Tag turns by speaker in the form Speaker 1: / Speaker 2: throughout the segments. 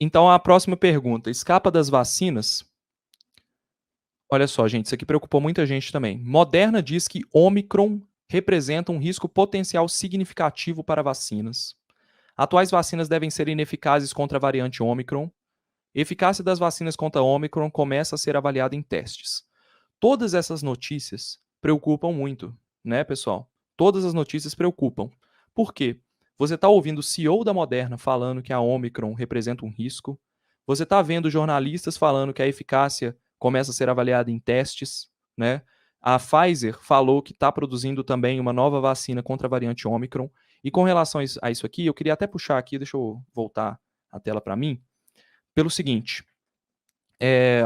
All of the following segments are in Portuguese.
Speaker 1: Então, a próxima pergunta: escapa das vacinas? Olha só, gente, isso aqui preocupou muita gente também. Moderna diz que Omicron representa um risco potencial significativo para vacinas. Atuais vacinas devem ser ineficazes contra a variante Omicron. Eficácia das vacinas contra Omicron começa a ser avaliada em testes. Todas essas notícias preocupam muito, né, pessoal? Todas as notícias preocupam. Por quê? Você está ouvindo o CEO da Moderna falando que a Omicron representa um risco. Você está vendo jornalistas falando que a eficácia começa a ser avaliada em testes, né? A Pfizer falou que está produzindo também uma nova vacina contra a variante Omicron. E com relação a isso aqui, eu queria até puxar aqui, deixa eu voltar a tela para mim, pelo seguinte: é,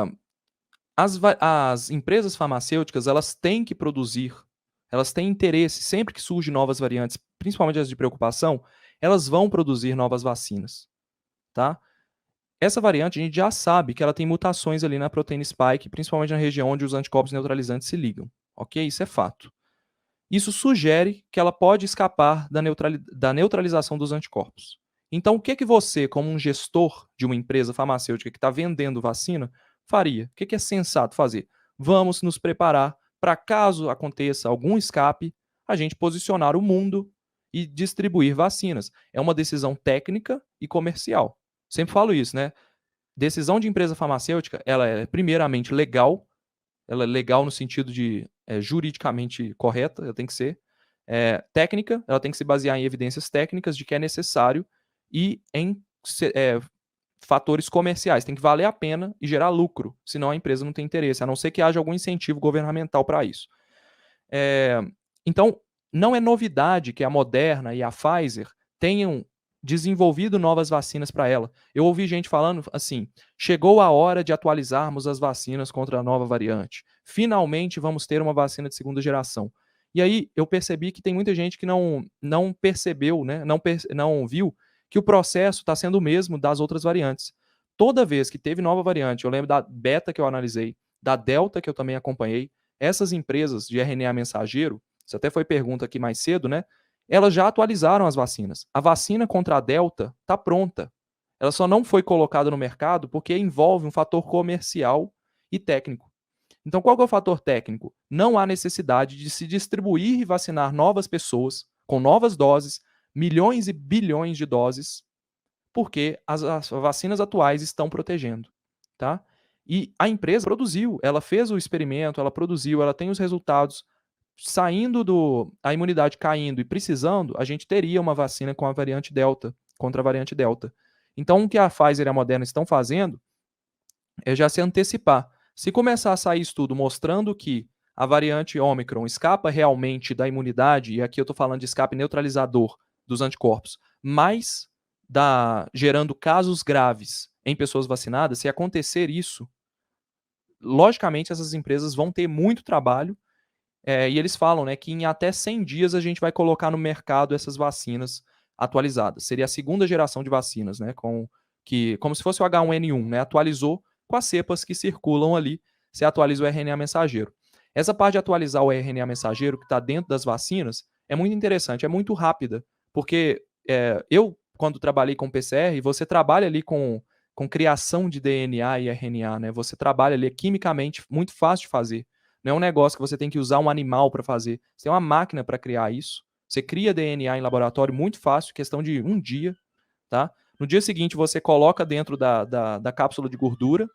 Speaker 1: as empresas farmacêuticas, elas têm que produzir, elas têm interesse, sempre que surgem novas variantes, principalmente as de preocupação, elas vão produzir novas vacinas, tá? Essa variante, a gente já sabe que ela tem mutações ali na proteína spike, principalmente na região onde os anticorpos neutralizantes se ligam, ok? Isso é fato. Isso sugere que ela pode escapar da neutralização dos anticorpos. Então, o que que você, como um gestor de uma empresa farmacêutica que está vendendo vacina, faria? O que que é sensato fazer? Vamos nos preparar para, caso aconteça algum escape, a gente posicionar o mundo e distribuir vacinas. É uma decisão técnica e comercial. Sempre falo isso, né? Decisão de empresa farmacêutica, ela é primeiramente legal, ela é legal no sentido de juridicamente correta, ela tem que ser. Técnica, ela tem que se basear em evidências técnicas de que é necessário e em fatores comerciais. Tem que valer a pena e gerar lucro, senão a empresa não tem interesse, a não ser que haja algum incentivo governamental para isso. Então, não é novidade que a Moderna e a Pfizer tenham desenvolvido novas vacinas para ela. Eu ouvi gente falando assim: chegou a hora de atualizarmos as vacinas contra a nova variante. Finalmente vamos ter uma vacina de segunda geração. E aí eu percebi que tem muita gente que não percebeu, né, não viu que o processo está sendo o mesmo das outras variantes. Toda vez que teve nova variante, eu lembro da beta que eu analisei, da delta que eu também acompanhei, essas empresas de RNA mensageiro, isso até foi pergunta aqui mais cedo, né? Elas já atualizaram as vacinas. A vacina contra a Delta está pronta. Ela só não foi colocada no mercado porque envolve um fator comercial e técnico. Então, qual que é o fator técnico? Não há necessidade de se distribuir e vacinar novas pessoas com novas doses, milhões e bilhões de doses, porque as vacinas atuais estão protegendo, tá? E a empresa produziu, ela fez o experimento, ela produziu, ela tem os resultados. Saindo a imunidade caindo e precisando, a gente teria uma vacina com a variante Delta, contra a variante Delta. Então, o que a Pfizer e a Moderna estão fazendo é já se antecipar. Se começar a sair estudo mostrando que a variante Omicron escapa realmente da imunidade, e aqui eu estou falando de escape neutralizador dos anticorpos, mas gerando casos graves em pessoas vacinadas, se acontecer isso, logicamente essas empresas vão ter muito trabalho, e eles falam, né, que em até 100 dias a gente vai colocar no mercado essas vacinas atualizadas. Seria a segunda geração de vacinas, né, como se fosse o H1N1, né, atualizou com as cepas que circulam ali, se atualiza o RNA mensageiro. Essa parte de atualizar o RNA mensageiro que está dentro das vacinas é muito interessante, é muito rápida, porque eu, quando trabalhei com PCR, você trabalha ali com criação de DNA e RNA, né, você trabalha ali quimicamente muito fácil de fazer. Não é um negócio que você tem que usar um animal para fazer. Você tem uma máquina para criar isso. Você cria DNA em laboratório muito fácil, questão de um dia, tá? No dia seguinte você coloca dentro da cápsula de gordura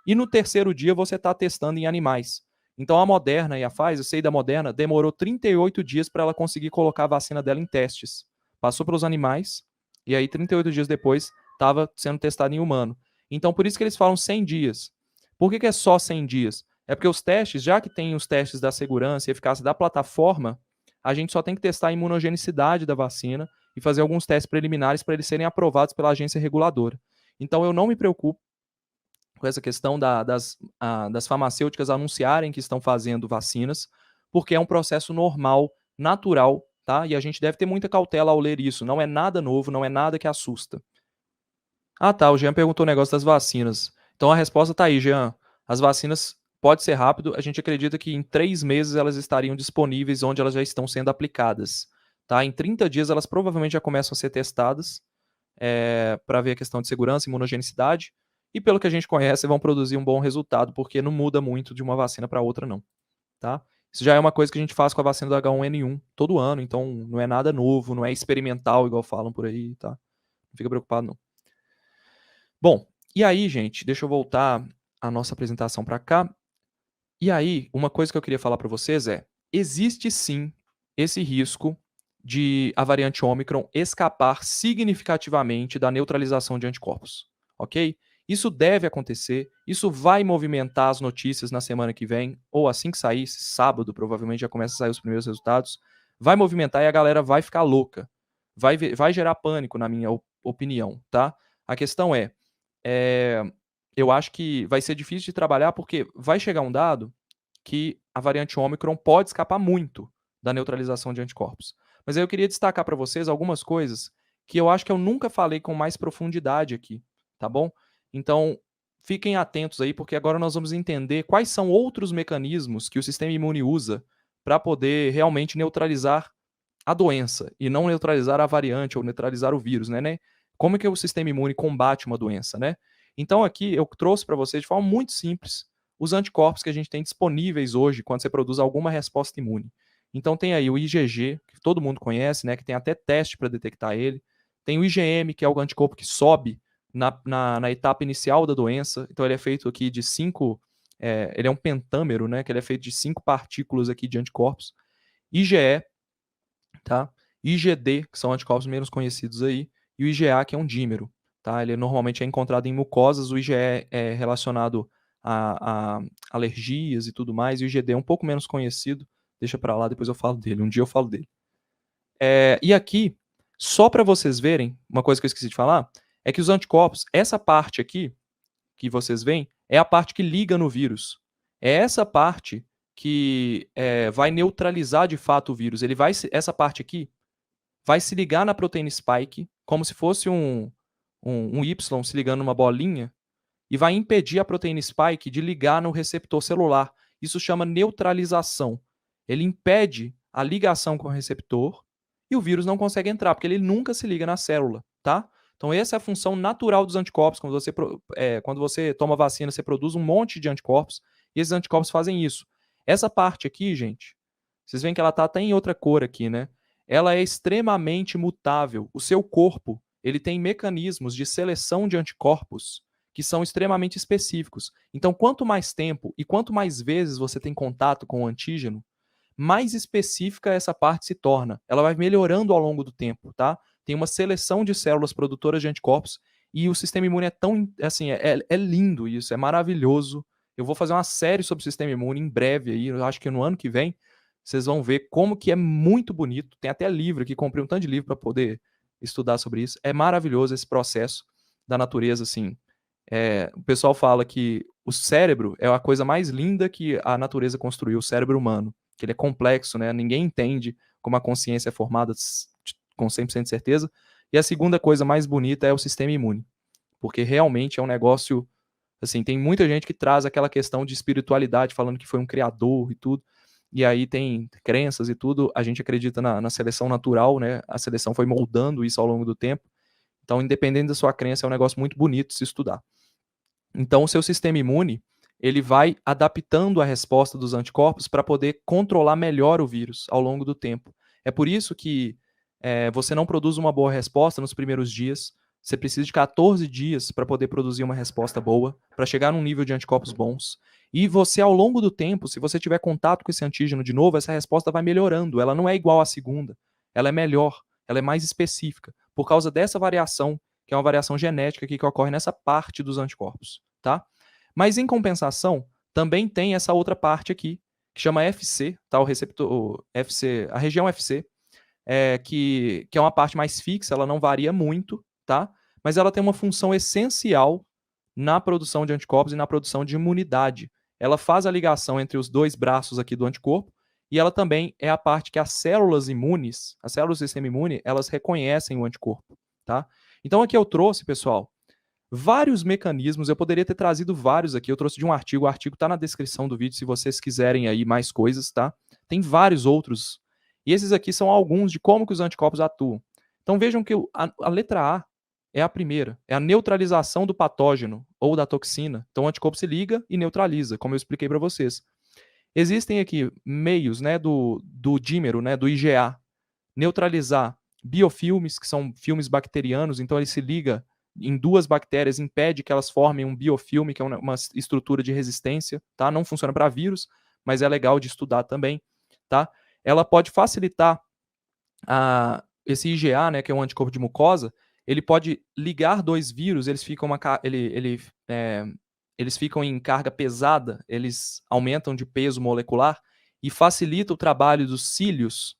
Speaker 1: e no terceiro dia você está testando em animais. Então a Moderna e a Pfizer, eu sei da Moderna, demorou 38 dias para ela conseguir colocar a vacina dela em testes. Passou para os animais e aí 38 dias depois estava sendo testado em humano. Então por isso que eles falam 100 dias. Por que é só 100 dias? É porque os testes, já que tem os testes da segurança e eficácia da plataforma, a gente só tem que testar a imunogenicidade da vacina e fazer alguns testes preliminares para eles serem aprovados pela agência reguladora. Então eu não me preocupo com essa questão das farmacêuticas anunciarem que estão fazendo vacinas, porque é um processo normal, natural, tá? E a gente deve ter muita cautela ao ler isso. Não é nada novo, não é nada que assusta. Ah, tá. O Jean perguntou o negócio das vacinas. Então a resposta tá aí, Jean. As vacinas pode ser rápido. A gente acredita que em 3 meses elas estariam disponíveis onde elas já estão sendo aplicadas. Tá? Em 30 dias elas provavelmente já começam a ser testadas. para ver a questão de segurança e imunogenicidade, e pelo que a gente conhece, vão produzir um bom resultado, porque não muda muito de uma vacina para outra não, tá? Isso já é uma coisa que a gente faz com a vacina do H1N1 todo ano, então não é nada novo, não é experimental, igual falam por aí, tá? Não fica preocupado não. Bom, e aí, gente, deixa eu voltar a nossa apresentação para cá. E aí, uma coisa que eu queria falar para vocês é: existe sim esse risco de a variante Ômicron escapar significativamente da neutralização de anticorpos, ok? Isso deve acontecer, isso vai movimentar as notícias na semana que vem, ou assim que sair, sábado, provavelmente já começa a sair os primeiros resultados, vai movimentar e a galera vai ficar louca, vai gerar pânico, na minha opinião, tá? A questão é, eu acho que vai ser difícil de trabalhar porque vai chegar um dado que a variante Ômicron pode escapar muito da neutralização de anticorpos. Mas aí eu queria destacar para vocês algumas coisas que eu acho que eu nunca falei com mais profundidade aqui, tá bom? Então, fiquem atentos aí, porque agora nós vamos entender quais são outros mecanismos que o sistema imune usa para poder realmente neutralizar a doença e não neutralizar a variante ou neutralizar o vírus, né? Como é que o sistema imune combate uma doença, né? Então aqui eu trouxe para vocês de forma muito simples os anticorpos que a gente tem disponíveis hoje quando você produz alguma resposta imune. Então tem aí o IgG, que todo mundo conhece, né? Que tem até teste para detectar ele. Tem o IgM, que é o anticorpo que sobe na etapa inicial da doença. Então ele é feito aqui de 5, ele é um pentâmero, né? Que ele é feito de 5 partículas aqui de anticorpos. IgE, tá? IgD, que são anticorpos menos conhecidos aí, e o IgA, que é um dímero, tá? Ele normalmente é encontrado em mucosas, o IgE é relacionado a alergias e tudo mais, e o IgD é um pouco menos conhecido, deixa para lá, depois eu falo dele, um dia eu falo dele. E aqui, só para vocês verem, uma coisa que eu esqueci de falar, é que os anticorpos, essa parte aqui, que vocês veem, é a parte que liga no vírus. É essa parte que vai neutralizar de fato o vírus. Essa parte aqui vai se ligar na proteína spike, como se fosse um Y se ligando numa bolinha, e vai impedir a proteína spike de ligar no receptor celular. Isso chama neutralização. Ele impede a ligação com o receptor e o vírus não consegue entrar, porque ele nunca se liga na célula, tá? Então, essa é a função natural dos anticorpos. Quando você toma vacina, você produz um monte de anticorpos, e esses anticorpos fazem isso. Essa parte aqui, gente, vocês veem que ela está até em outra cor aqui, né? Ela é extremamente mutável. O seu corpo, ele tem mecanismos de seleção de anticorpos que são extremamente específicos. Então, quanto mais tempo e quanto mais vezes você tem contato com o antígeno, mais específica essa parte se torna. Ela vai melhorando ao longo do tempo, tá? Tem uma seleção de células produtoras de anticorpos e o sistema imune é tão, assim, é lindo isso, é maravilhoso. Eu vou fazer uma série sobre o sistema imune em breve aí, eu acho que no ano que vem, vocês vão ver como que é muito bonito. Tem até livro aqui, comprei um tanto de livro para poder estudar sobre isso. É maravilhoso esse processo da natureza, assim. O pessoal fala que o cérebro é a coisa mais linda que a natureza construiu, o cérebro humano, que ele é complexo, né? Ninguém entende como a consciência é formada com 100% de certeza. E a segunda coisa mais bonita é o sistema imune, porque realmente é um negócio, assim, tem muita gente que traz aquela questão de espiritualidade, falando que foi um criador e tudo, e aí tem crenças e tudo, a gente acredita na seleção natural, né? A seleção foi moldando isso ao longo do tempo. Então, independente da sua crença, é um negócio muito bonito de se estudar. Então, o seu sistema imune, ele vai adaptando a resposta dos anticorpos para poder controlar melhor o vírus ao longo do tempo. É por isso que você não produz uma boa resposta nos primeiros dias. Você precisa de 14 dias para poder produzir uma resposta boa, para chegar num nível de anticorpos bons. E você, ao longo do tempo, se você tiver contato com esse antígeno de novo, essa resposta vai melhorando. Ela não é igual à segunda. Ela é melhor, ela é mais específica, por causa dessa variação, que é uma variação genética que ocorre nessa parte dos anticorpos, tá? Mas em compensação, também tem essa outra parte aqui, que chama FC, tá? O receptor FC, a região FC, que é uma parte mais fixa, ela não varia muito, tá? Mas ela tem uma função essencial na produção de anticorpos e na produção de imunidade. Ela faz a ligação entre os dois braços aqui do anticorpo e ela também é a parte que as células imunes, as células do sistema imune, elas reconhecem o anticorpo, tá? Então aqui eu trouxe, pessoal, vários mecanismos, eu poderia ter trazido vários aqui, eu trouxe de um artigo, o artigo está na descrição do vídeo, se vocês quiserem aí mais coisas, tá? Tem vários outros, e esses aqui são alguns de como que os anticorpos atuam. Então vejam que a letra A é a primeira, é a neutralização do patógeno ou da toxina. Então o anticorpo se liga e neutraliza, como eu expliquei para vocês. Existem aqui meios, né, do dímero, né, do IgA, neutralizar biofilmes, que são filmes bacterianos, então ele se liga em duas bactérias, impede que elas formem um biofilme, que é uma estrutura de resistência, tá? Não funciona para vírus, mas é legal de estudar também, tá? Ela pode facilitar esse IgA, né, que é um anticorpo de mucosa, ele pode ligar dois vírus, eles ficam eles ficam em carga pesada, eles aumentam de peso molecular e facilita o trabalho dos cílios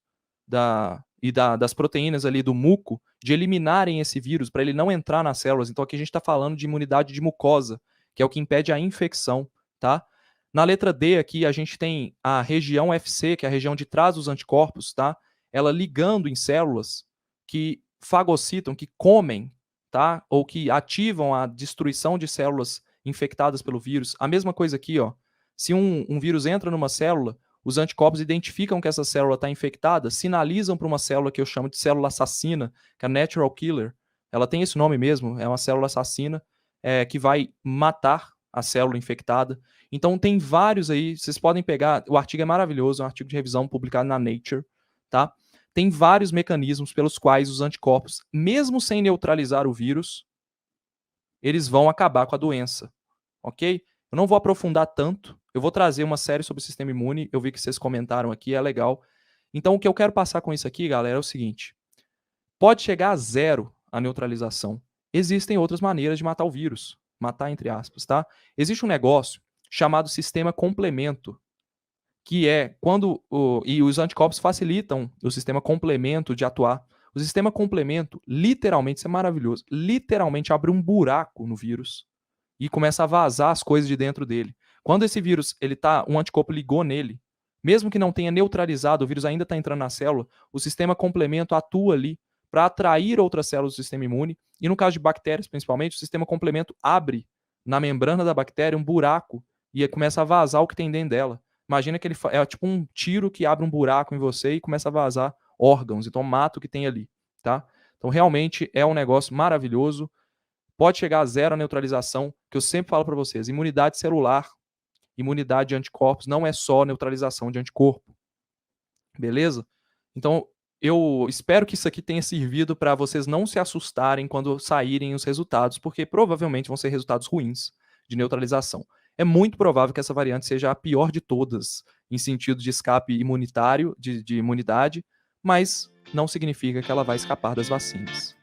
Speaker 1: das proteínas ali do muco de eliminarem esse vírus para ele não entrar nas células. Então aqui a gente está falando de imunidade de mucosa, que é o que impede a infecção, tá? Na letra D aqui a gente tem a região FC, que é a região de trás dos anticorpos, tá? Ela ligando em células que fagocitam, que comem, tá? Ou que ativam a destruição de células infectadas pelo vírus. A mesma coisa aqui, ó. Se um vírus entra numa célula, os anticorpos identificam que essa célula está infectada, sinalizam para uma célula que eu chamo de célula assassina, que é a natural killer. Ela tem esse nome mesmo, é uma célula assassina que vai matar a célula infectada. Então tem vários aí, vocês podem pegar, o artigo é maravilhoso, é um artigo de revisão publicado na Nature, tá? Tem vários mecanismos pelos quais os anticorpos, mesmo sem neutralizar o vírus, eles vão acabar com a doença, ok? Eu não vou aprofundar tanto, eu vou trazer uma série sobre o sistema imune, eu vi que vocês comentaram aqui, é legal. Então o que eu quero passar com isso aqui, galera, é o seguinte, pode chegar a zero a neutralização. Existem outras maneiras de matar o vírus, matar entre aspas, tá? Existe um negócio chamado sistema complemento, que é quando e os anticorpos facilitam o sistema complemento de atuar. O sistema complemento, literalmente, isso é maravilhoso, literalmente abre um buraco no vírus e começa a vazar as coisas de dentro dele. Quando esse vírus, um anticorpo ligou nele, mesmo que não tenha neutralizado, o vírus ainda está entrando na célula, o sistema complemento atua ali para atrair outras células do sistema imune, e no caso de bactérias, principalmente, o sistema complemento abre na membrana da bactéria um buraco e começa a vazar o que tem dentro dela. Imagina que é tipo um tiro que abre um buraco em você e começa a vazar órgãos, então mata o que tem ali, tá? Então realmente é um negócio maravilhoso, pode chegar a zero a neutralização, que eu sempre falo para vocês, imunidade celular, imunidade de anticorpos, não é só neutralização de anticorpo, beleza? Então eu espero que isso aqui tenha servido para vocês não se assustarem quando saírem os resultados, porque provavelmente vão ser resultados ruins de neutralização. É muito provável que essa variante seja a pior de todas, em sentido de escape imunitário, de imunidade, mas não significa que ela vai escapar das vacinas.